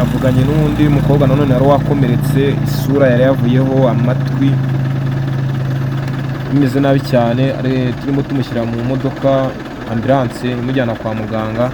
navuganye n'undi mukobwa nanone wari wakomeretse, isura yari yavuyeho, amatwi bimeze nabi cyane, turimo tumushyira mu modoka ambulance imujyana kwa muganga.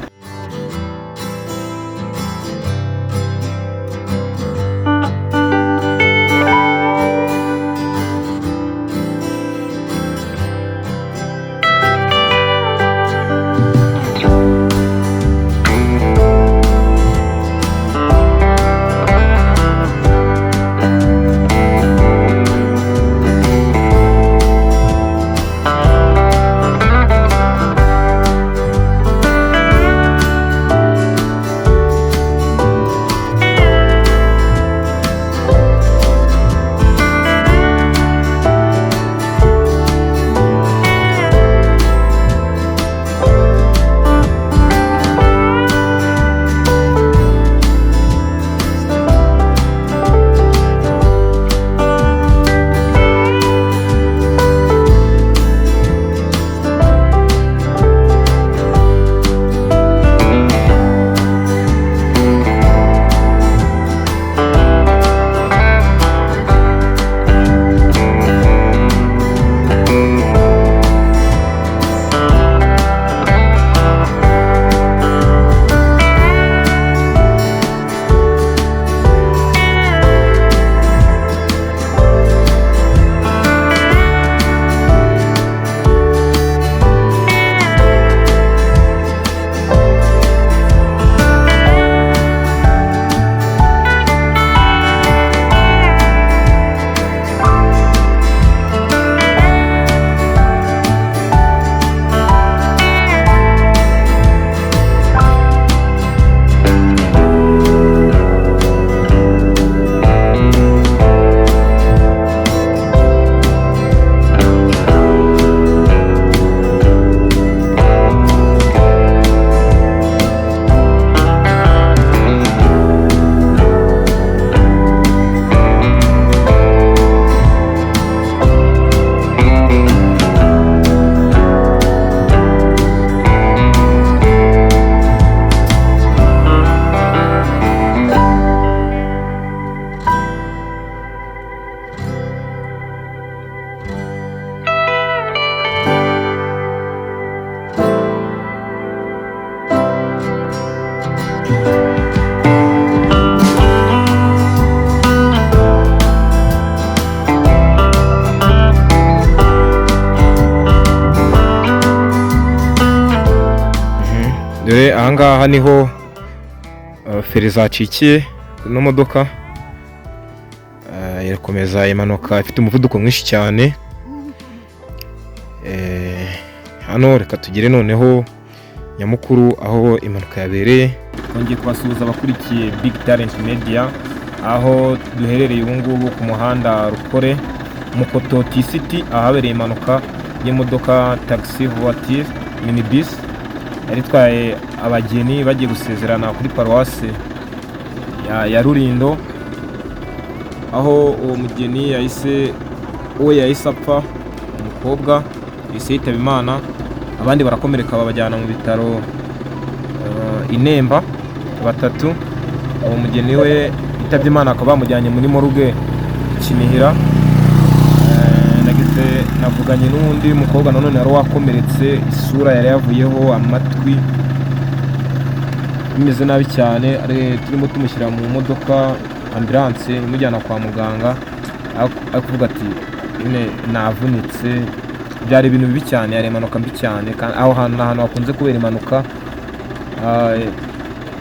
Dore ahangaha niho feri zacikiye ino modoka, irakomeza imanuka ifite umuvuduko mwinshi cyane. Hano reka tugire noneho nyamukuru aho impanuka yabereye. Twongeye kubasuhuza abakurikiye Big Talent Media, aho duherereye ubu ngubu ku muhanda Rukore Mukoto T-City, ahabereye impanuka y'imodoka taxi voiture minibus yari itwaye abageni bagiye gusezerana kuri paruwase ya Rurindo, aho uwo mugeni yahise apfa, umukobwa yahise yitaba Imana, abandi barakomereka babajyana mu bitaro Inemba batatu. Uwo mugeni we yitabye Imana akaba bamujyanye muri morgue Kinihira. Navuganye n'undi mukobwa nanone wari wakomeretse, isura yari yavuyeho, amatwi bimeze nabi cyane, turimo tumushyira mu modoka ambulance imujyana kwa muganga, akuvuga ati navunitse. Byari ibintu bibi cyane, yari impanuka mbi cyane, aho hantu n'ahantu hakunze kubera impanuka.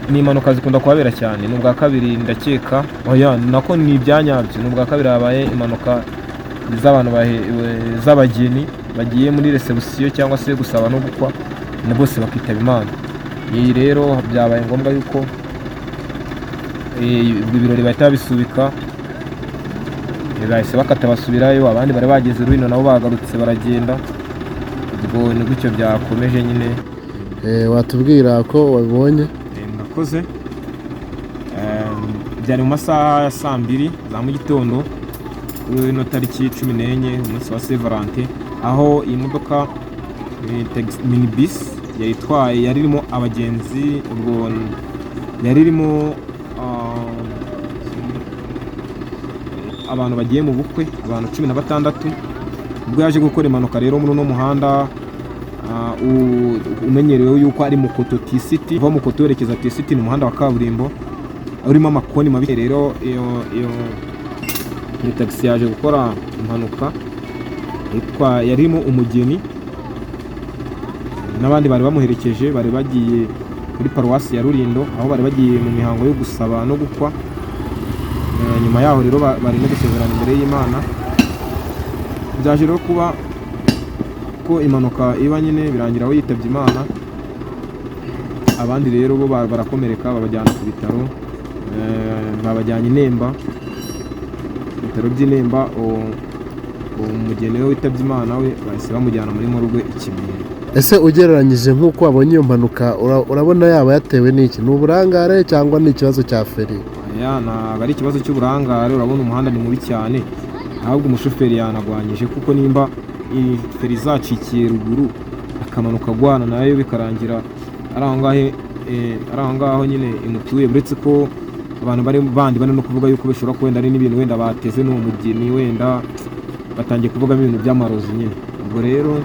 Ni impanuka zikunda kuhabera cyane. Ni ubwa kabiri ndakeka, nako ni ibyanyabyo, ni ubwa kabiri habaye impanuka z'abantu z'abageni bagiye muri reception cyangwa se gusaba no gukwa, na bose bakitaba Imana. Iyi rero byabaye ngombwa yuko ibirori bahita bisubika, bahise bakata basubirayo, abandi bari bageze Ruhino nabo bagarutse baragenda. Ubwo ni gutyo byakomeje nyine. Watubwira ko wabibonye? Nakoze byari mu masaha ya 2:00 za mu gitondo kuri ino tariki 14 umunsi wa Saint Valentin, aho iyi modoka minibus yari itwaye, yari irimo abagenzi, ubwo yari irimo abantu bagiye mu bukwe, abantu 16. Ubwo yaje gukora impanuka rero muri uno muhanda umenyerewe yuko ari Mukoto T-City, uva Mukoto werekeza T-City, ni umuhanda wa kaburimbo urimo amakoni mabi. Rero iyo taxi yaje gukora impanuka, yarimo umugeni n'abandi bari bamuherekeje, bari bagiye kuri paruwasi ya Rulindo, aho bari bagiye mu mihango yo gusaba no gukwa. Nyuma yaho rero bari no gusezerana imbere y'Imana. Byaje rero kuba ko impanuka iba nyine birangira aho yitabye Imana. Abandi rero bo barakomereka, babajyana ku bitaro, babajyanye Nemba, ibitaro by'Inemba. Umugeni we witabye Imana we bahise bamujyana muri morgue i Kibuye. Ese ugereranyije nk'uko wabonye iyo mpanuka urabona yaba yatewe n'iki? Ni uburangare cyangwa ni ikibazo cya feri? Ntabwo ari ikibazo cy'uburangare, urabona umuhanda ni mubi cyane, ahubwo umushoferi yanagwanyije, kuko nimba feri zacikiye ruguru akamanuka agwana nayo bikarangira ari aho ngaho nyine imutuye. Uretse ko abantu bari no kuvuga yuko bishobora kwenda ari n'ibintu wenda bateze n'uwo mugeni, wenda batangiye kuvugamo ibintu by'amarozi nyine. Ubwo rero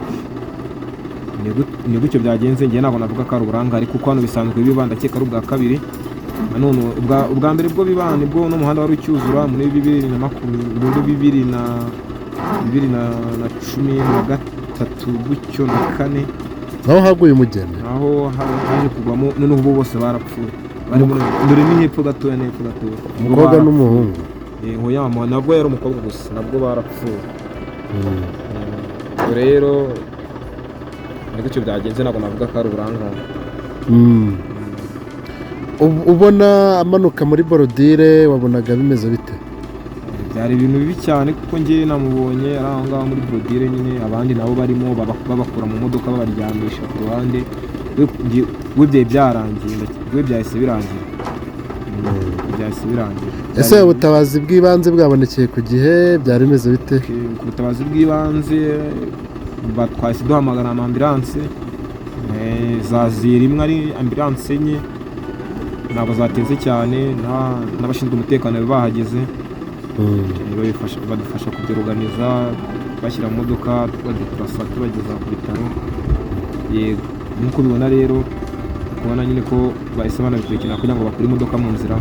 ni gutyo byagenze. Ngiye ntabwo navuga ko ari uburangare, kuko hano bisanzwe biba, ndakeka ari ubwa kabiri. Nanone ubwa mbere bwo biba nibwo n'umuhanda wari ucyuzura muri 2013 gutyo na 4, aho haguye umugeni, aho haje kugwamo, none ubu bose barapfuye. Dore ni hepfo gatoya, umukobwa n'umuhungu. Nabwo yari umukobwa gusa, nabwo barapfuye. Rero ni gutyo byagenze, ntabwo navuga ko ari uburangare. Ubona amanuka muri borodire wabonaga bimeze bite? Byari ibintu bibi cyane, kuko njye namubonye ari aho ngaho muri borodire nyine, abandi nabo barimo babakura mu modoka babaryamisha ku ruhande. We byahise birangira. Ese ubutabazi bw'ibanze bwabonekeye ku gihe? Byari bimeze bite? Ku butabazi bw'ibanze twahise duhamagara ambulanse, zaziye rimwe ari ambulanse enye, ntabwo zateze cyane, n'abashinzwe umutekano bahageze. Badufasha kubyeruganiza, bashyira mu modoka, badeplasa tubageza ku bitaro. Yego, nk'uko ubibona rero, kubona nyine ko bahise banabikurikirana kugira ngo bakure imodoka mu nzira,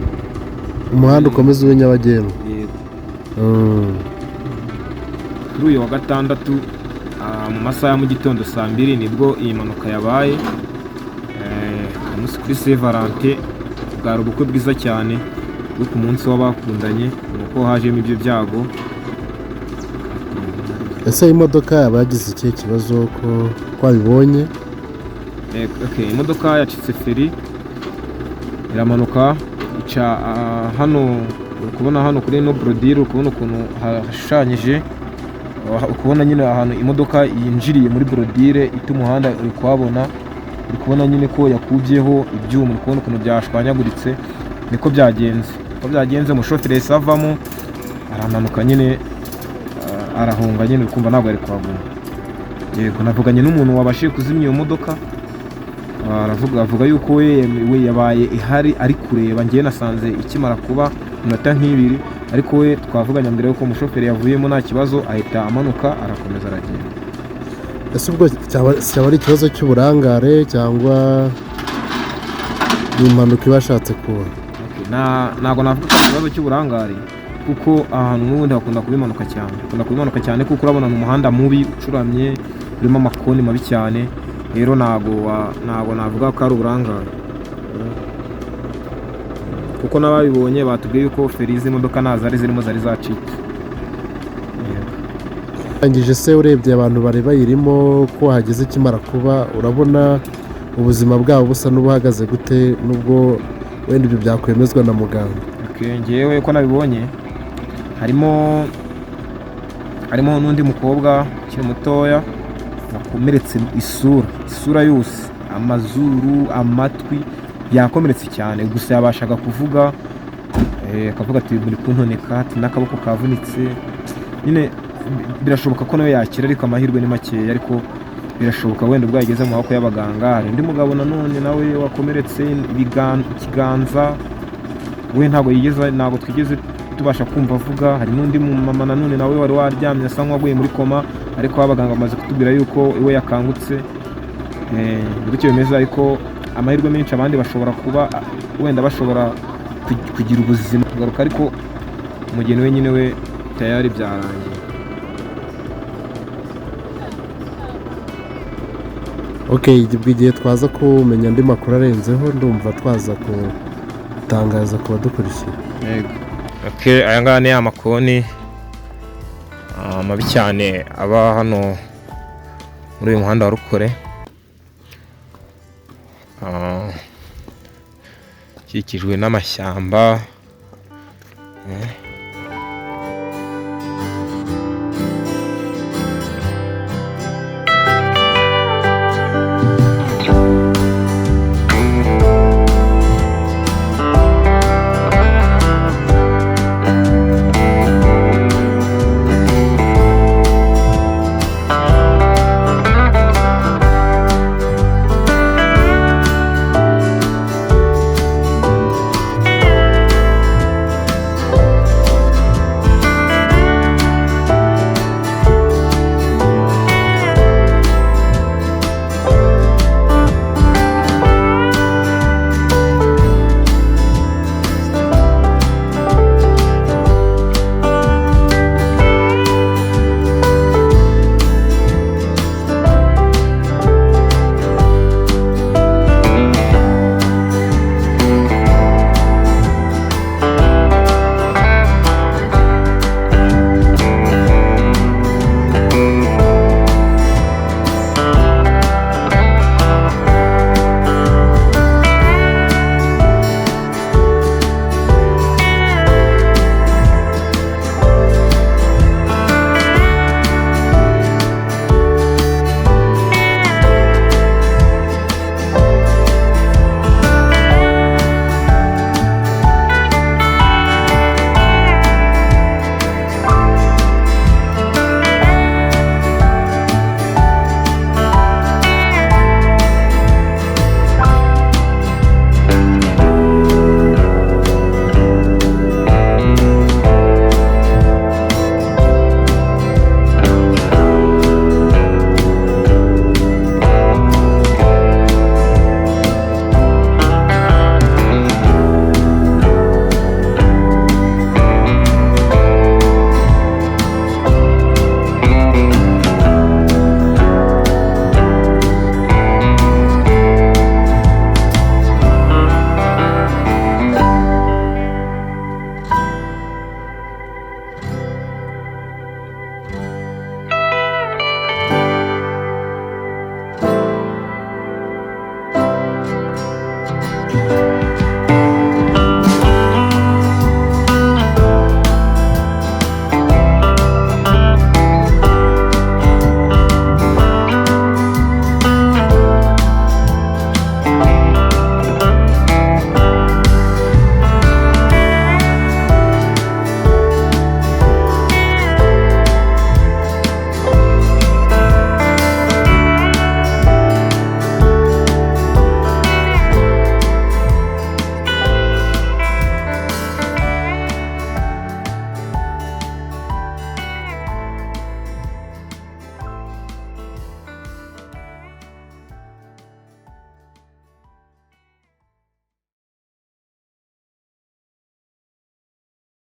umuhanda ukomeza ube nyabagendwa. Yego. Kuri uyu wa gatandatu mu masaha ya mu gitondo saa 2 nibwo iyi mpanuka yabaye. Umunsi kuri Saint Valentin, bwari ubukwe bwiza cyane bwo ku munsi w'abakundanye, nuko hajemo ibyo byago. Ese imodoka yaba yagize ikihe kibazo ko wabibonye? Imodoka yacitse feri, iramanuka ica hano, ukubona hano kuri ino borodire, ukubona ukuntu hashushanyije, ukubona nyine ahantu imodoka yinjiriye muri borodire ita umuhanda, uri kuhabona, uri kubona nyine ko yakubyeho ibyuma, uri kubona ukuntu byashwanyaguritse. Niko byagenze, umushoferi yahise avamo, aramanuka nyine, arahunga nyine, uri kumva ntabwo ari kuhaguma. Yego, navuganye n'umuntu wabashije kuzimya iyo modoka, avuga yuko we yabaye ihari ari kureba. Ngiye nasanze ikimara kuba iminota nk'ibiri, ariko we twavuganye mbere yuko umushoferi yavuyemo nta kibazo, ahita amanuka arakomeza aragenda. Ese ubwo cyaba ari ikibazo cy'uburangare cyangwa ni impanuka ibashatse kuba? Ntabwo navuga ko ari ikibazo cy'uburangare, kuko ahantu n'ubundi hakunda kuba impanuka cyane, kuko urabona ni umuhanda mubi ucuramye, urimo amakoni mabi cyane. Rero ntabwo navuga ko ari uburangare, kuko n'ababibonye batubwiye yuko feri z'imodoka zari zacitse. Urangije se urebye abantu bari bayirimo ko hageze ikimara kuba, urabona ubuzima bwabo busa n'ubuhagaze gute, nubwo wenda ibyo byakwemezwa na muganga? Ngewe ko nabibonye, harimo n'undi mukobwa ukiri mutoya wakomeretse isura yose, amazuru, amatwi, yakomeretse cyane. Gusa yabashaga kuvuga, akavuga ati muri kuntoneka, ati n'akaboko kavunitse. Nyine birashoboka ko nawe yakira, ariko amahirwe ni makeya, ariko birashoboka wenda ubwo yageze mu maboko y'abaganga. Hari undi mugabo nanone nawe wakomeretse ikiganza, we ntabwo twigeze tubasha kumva avuga. Hari n'undi mumama nanone nawe wari waryamye asa nk'uwaguye muri koma, ariko abaganga bamaze kutubwira yuko iwe yakangutse. Bityo bimeze, ariko amahirwe menshi abandi bashobora kuba wenda bashobora kugira ubuzima kugaruka, ariko umugeni we nyine we tayari byarangiye. Okay, igihe twaza kumenya andi makuru arenzeho ndumva twaza kutangaza ku badukurikiye. Okay, aya ngaya ni amakoni mabi cyane aba hano muri uyu muhanda wa Rukore, ukikijwe n'amashyamba.